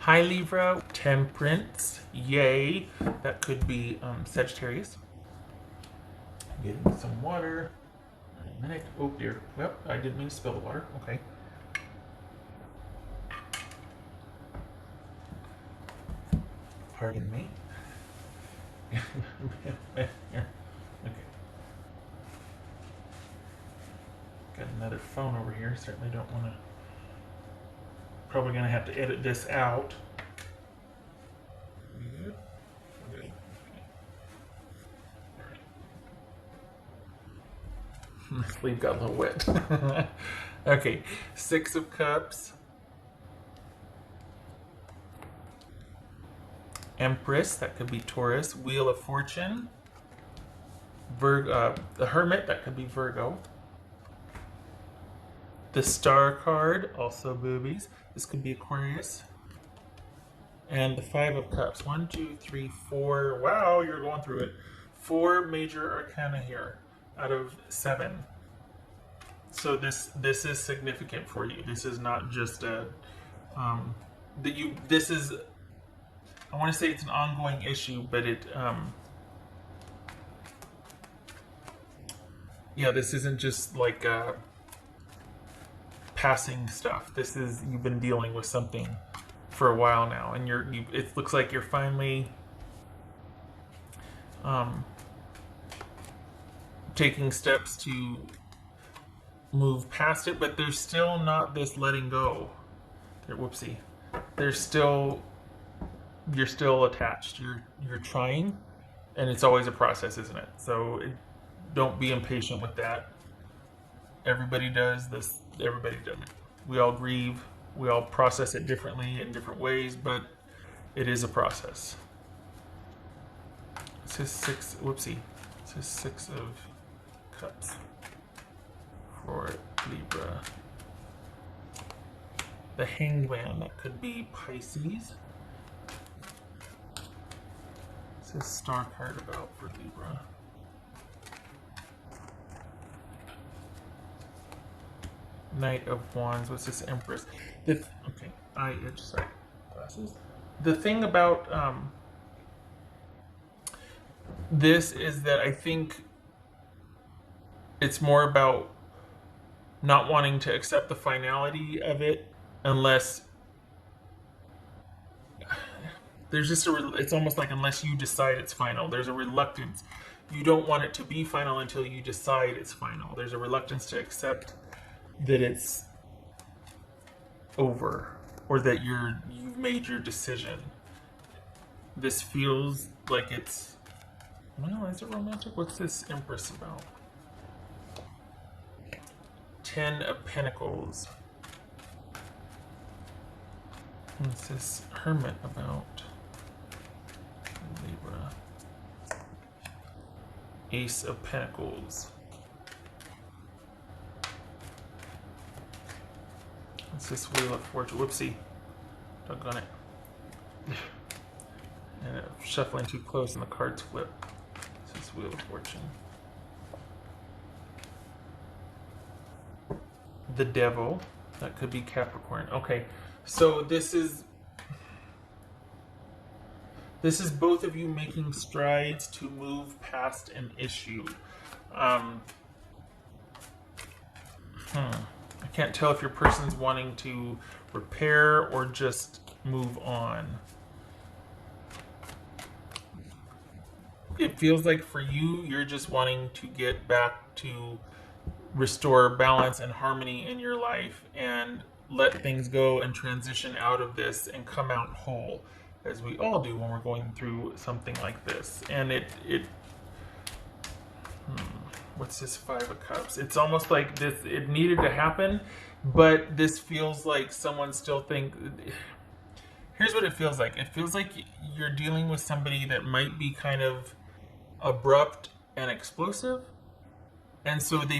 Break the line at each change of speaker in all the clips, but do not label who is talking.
Hi Libra, Temperance, yay. That could be Sagittarius. Getting some water. A minute. Oh dear. Well, I didn't mean to spill the water. Okay. Pardon me. Okay. Got another phone over here. Certainly don't want to. Probably going to have to edit this out. Okay. My sleeve got a little wet. Okay, Six of Cups. Empress, that could be Taurus. Wheel of Fortune. The Hermit, that could be Virgo. The Star card, also boobies. This could be Aquarius. And the Five of Cups. 1, 2, 3, 4. Wow, you're going through it. 4 major arcana here out of 7. So this is significant for you. This is not just a this is, I want to say it's an ongoing issue, but yeah, this isn't just like passing stuff. This is, you've been dealing with something for a while now, and it looks like you're finally taking steps to move past it, but there's still not this letting go. Whoopsie. You're still attached. You're trying, and it's always a process, isn't it? So don't be impatient with that. Everybody does this. Everybody does it. We all grieve. We all process it differently in different ways, but it is a process. It says 6. Whoopsie. It says 6 of Cups for Libra. The Hanged Man, that could be Pisces. It says Star card about for Libra. Knight of Wands. What's this? Empress. Okay, eye itch. Sorry, glasses. The thing about this is that I think it's more about not wanting to accept the finality of it unless there's just it's almost like unless you decide it's final. There's a reluctance. You don't want it to be final until you decide it's final. There's a reluctance to accept that it's over, or that you've made your decision. This feels like it's, well, is it romantic? What's this Empress about? 10 of Pentacles. What's this Hermit about? Libra. Ace of Pentacles. It's this Wheel of Fortune. Whoopsie. Doggone it. And shuffling too close and the cards flip. It's this Wheel of Fortune. The Devil. That could be Capricorn. Okay. So this is both of you making strides to move past an issue. I can't tell if your person's wanting to repair or just move on. It feels like for you, you're just wanting to get back to restore balance and harmony in your life and let things go and transition out of this and come out whole, as we all do when we're going through something like this. And what's this Five of Cups? It's almost like this, it needed to happen, but this feels like someone still here's what it feels like. It feels like you're dealing with somebody that might be kind of abrupt and explosive, and so they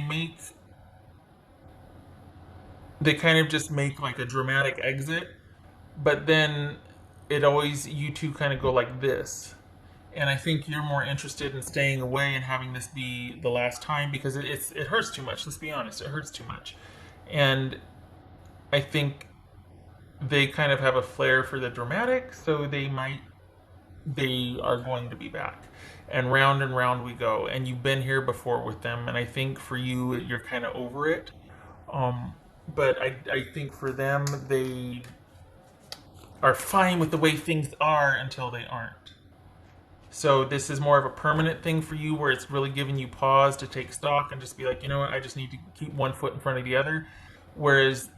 kind of just make like a dramatic exit, but then you two kind of go like this. And I think you're more interested in staying away and having this be the last time, because it hurts too much. Let's be honest, it hurts too much. And I think they kind of have a flair for the dramatic, so they are going to be back. And round we go. And you've been here before with them, and I think for you, you're kind of over it. Um, but I think for them, they are fine with the way things are until they aren't. So this is more of a permanent thing for you where it's really giving you pause to take stock and just be like, you know what, I just need to keep one foot in front of the other. Whereas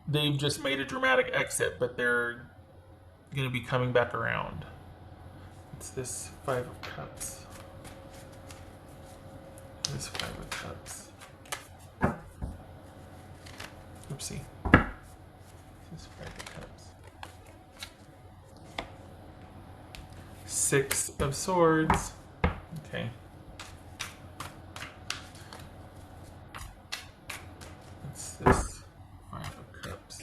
they've just made a dramatic exit, but they're going to be coming back around. It's this Five of Cups. This Five of Cups. Oopsie. This Five of Cups. Six of Swords. Okay. It's this Five of Cups.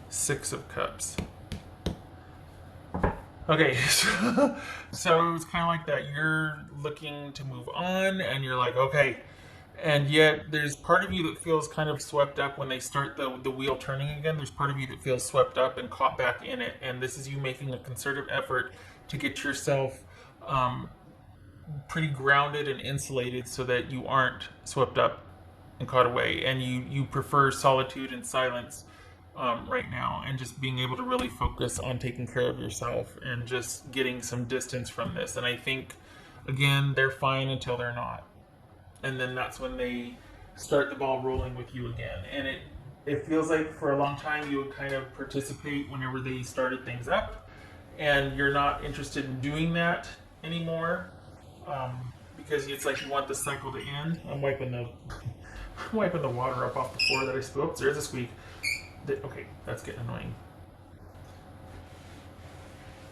Six of Cups. Okay, so it's kind of like that. You're looking to move on, and you're like, okay. And yet, there's part of you that feels kind of swept up when they start the wheel turning again. There's part of you that feels swept up and caught back in it. And this is you making a concerted effort to get yourself pretty grounded and insulated so that you aren't swept up and caught away. And you prefer solitude and silence right now, and just being able to really focus on taking care of yourself and just getting some distance from this. And I think, again, they're fine until they're not. And then that's when they start the ball rolling with you again. And it feels like for a long time you would kind of participate whenever they started things up, and you're not interested in doing that anymore, because it's like you want the cycle to end. I'm wiping the water up off the floor that I spilled. There's a squeak. Okay, that's getting annoying.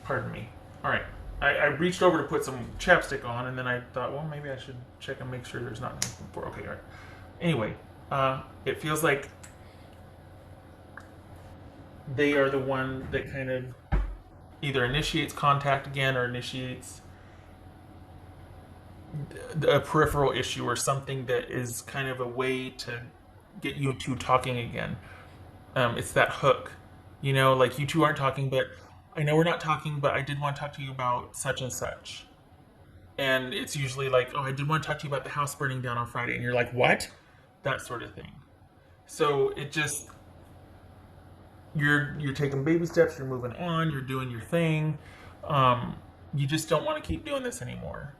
Pardon me. All right. I reached over to put some chapstick on, and then I thought, well, maybe I should check and make sure there's not anything for. Okay, all right. Anyway, it feels like they are the one that kind of either initiates contact again or initiates a peripheral issue or something that is kind of a way to get you two talking again. It's that hook, like you two aren't talking, but I know we're not talking, but I did want to talk to you about such and such. And it's usually like, oh, I did want to talk to you about the house burning down on Friday. And you're like, what? That sort of thing. So it just, you're taking baby steps, you're moving on, you're doing your thing. You just don't want to keep doing this anymore.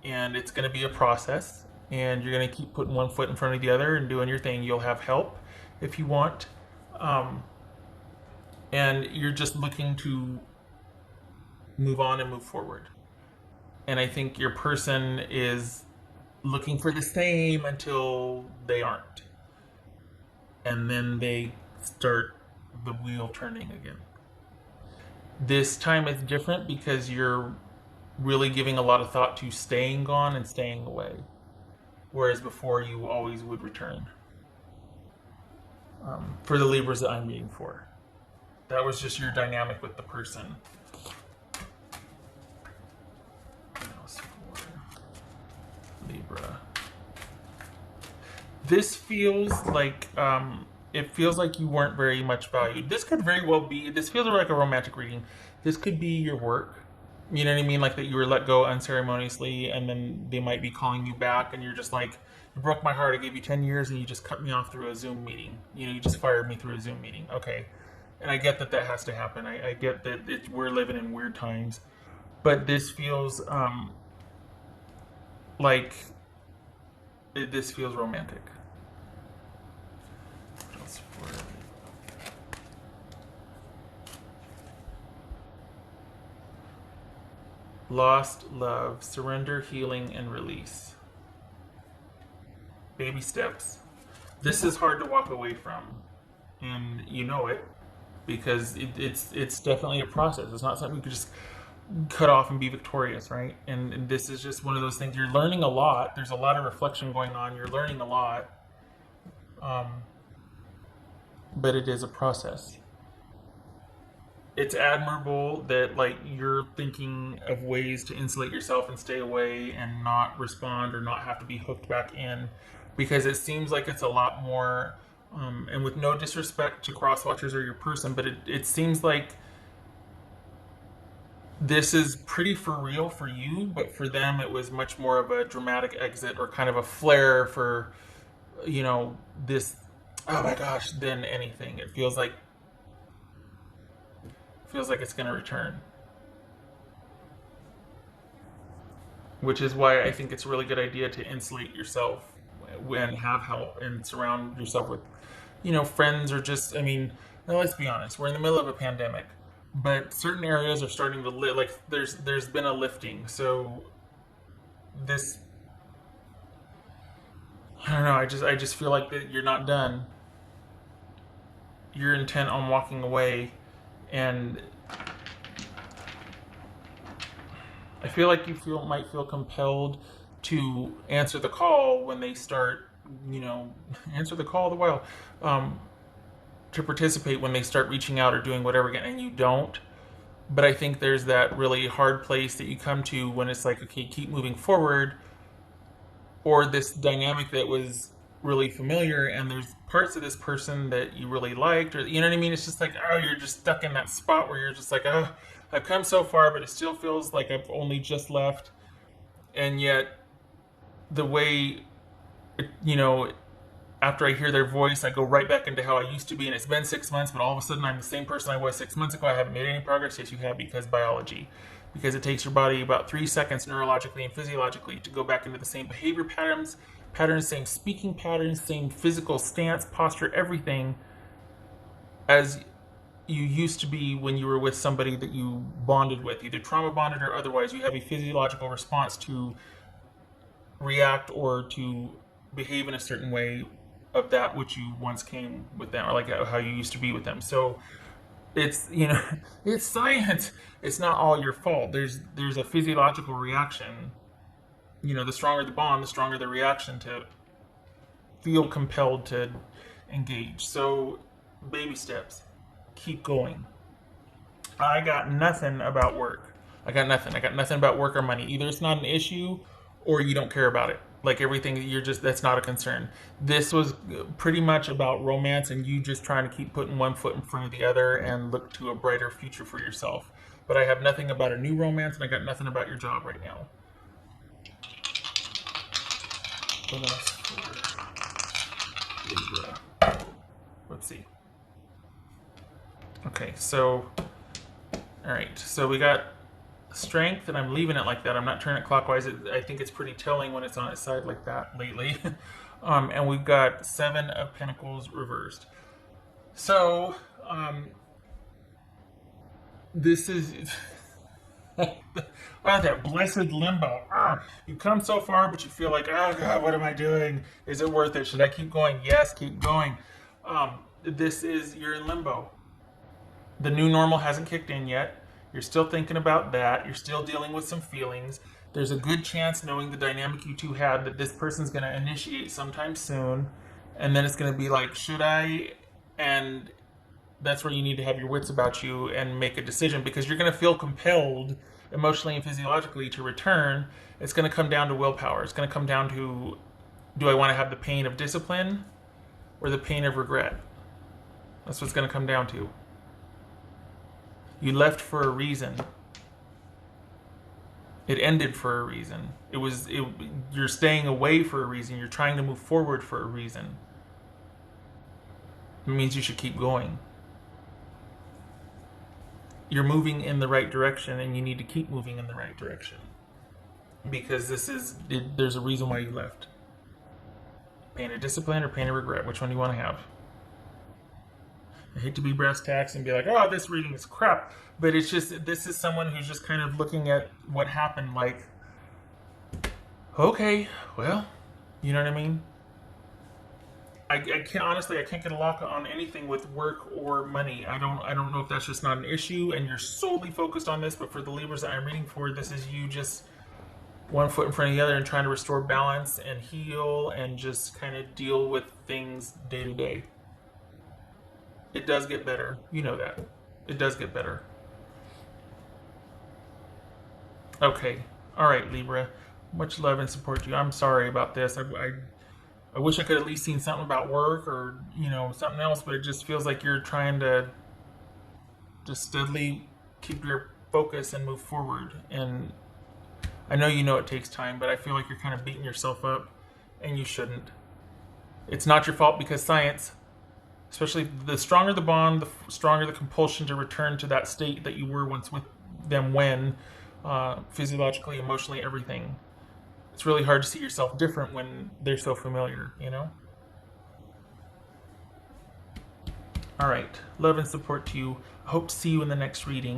And it's going to be a process. And you're going to keep putting one foot in front of the other and doing your thing. You'll have help if you want. And you're just looking to move on and move forward. And I think your person is looking for the same until they aren't. And then they start the wheel turning again. This time it's different because you're really giving a lot of thought to staying gone and staying away. Whereas before you always would return. For the Libras that I'm reading for. That was just your dynamic with the person. Else for Libra. This feels like it feels like you weren't very much valued. This could very well be. This feels like a romantic reading. This could be your work. You know what I mean? Like that you were let go unceremoniously, and then they might be calling you back, and you're just like, you broke my heart. I gave you 10 years, and you just cut me off through a Zoom meeting. You just fired me through a Zoom meeting. Okay. And I get that has to happen. I get that we're living in weird times. But this feels like this feels romantic. What else for it? Lost love, surrender, healing, and release. Baby steps. This is hard to walk away from. And you know it. Because it's definitely a process. It's not something you could just cut off and be victorious, right? And this is just one of those things. You're learning a lot. There's a lot of reflection going on. You're learning a lot. But it is a process. It's admirable that like you're thinking of ways to insulate yourself and stay away and not respond or not have to be hooked back in. because it seems like it's a lot more, and with no disrespect to cross watchers or your person, but it seems like this is pretty for real for you, but for them it was much more of a dramatic exit or kind of a flare for, you know, this, oh my gosh, than anything. It feels like it's going to return, which is why I think it's a really good idea to insulate yourself and have help and surround yourself with, you know, friends or just, I mean, now let's be honest, we're in the middle of a pandemic, but certain areas are starting to like there's been a lifting. So this, I don't know, I just feel like that you're not done. You're intent on walking away, and I feel like you might feel compelled to answer the call when they start, you know, answer the call of the while, um, to participate when they start reaching out or doing whatever again, and you don't. But I think there's that really hard place that you come to when it's like, okay, keep moving forward, or this dynamic that was really familiar, and there's parts of this person that you really liked, or you know what I mean? It's just like, oh, you're just stuck in that spot where you're just like, oh, I've come so far, but it still feels like I've only just left, and yet the way, you know, after I hear their voice, I go right back into how I used to be, and it's been 6 months, but all of a sudden I'm the same person I was 6 months ago. I haven't made any progress. Yes, you have, because biology. Because it takes your body about 3 seconds neurologically and physiologically to go back into the same behavior patterns, same speaking patterns, same physical stance, posture, everything as you used to be when you were with somebody that you bonded with, either trauma bonded or otherwise. You have a physiological response to react or to behave in a certain way of that which you once came with them, or like how you used to be with them. So it's, you know, it's science. It's not all your fault. There's a physiological reaction. You know, the stronger the bond, the stronger the reaction to feel compelled to engage. So baby steps, keep going. I got nothing about work. I got nothing. I got nothing about work or money. Either it's not an issue or you don't care about it. Like everything, you're just, that's not a concern. This was pretty much about romance and you just trying to keep putting one foot in front of the other and look to a brighter future for yourself. But I have nothing about a new romance, and I got nothing about your job right now. What else for Libra? Let's see. Okay, so, all right, so we got strength, and I'm leaving it like that. I'm not turning it clockwise. I think it's pretty telling when it's on its side like that lately. And we've got 7 of Pentacles reversed. So, this is wow, that blessed limbo. You come so far, but you feel like, oh God, what am I doing? Is it worth it? Should I keep going? Yes, keep going. This is, you're in limbo. The new normal hasn't kicked in yet. You're still thinking about that. You're still dealing with some feelings. There's a good chance, knowing the dynamic you two had, that this person's going to initiate sometime soon. And then it's going to be like, should I? And that's where you need to have your wits about you and make a decision, because you're going to feel compelled emotionally and physiologically to return. It's going to come down to willpower. It's going to come down to, do I want to have the pain of discipline or the pain of regret? That's what it's going to come down to. You left for a reason. It ended for a reason. You're staying away for a reason. You're trying to move forward for a reason. It means you should keep going. You're moving in the right direction, and you need to keep moving in the right direction. Because there's a reason why you left. Pain of discipline or pain of regret? Which one do you want to have? I hate to be brass tacks and be like, oh, this reading is crap. But it's just, this is someone who's just kind of looking at what happened like, okay, well, you know what I mean? I can't, honestly, I can't get a lock on anything with work or money. I don't know if that's just not an issue and you're solely focused on this, but for the Libras that I'm reading for, this is you just one foot in front of the other and trying to restore balance and heal and just kind of deal with things day to day. It does get better. You know that. It does get better. Okay. All right, Libra. Much love and support to you. I'm sorry about this. I wish I could at least seen something about work or, you know, something else, but it just feels like you're trying to just steadily keep your focus and move forward. And I know you know it takes time, but I feel like you're kind of beating yourself up, and you shouldn't. It's not your fault, because science, especially the stronger the bond, the stronger the compulsion to return to that state that you were once with them when, physiologically, emotionally, everything. It's really hard to see yourself different when they're so familiar, you know? All right. Love and support to you. I hope to see you in the next reading.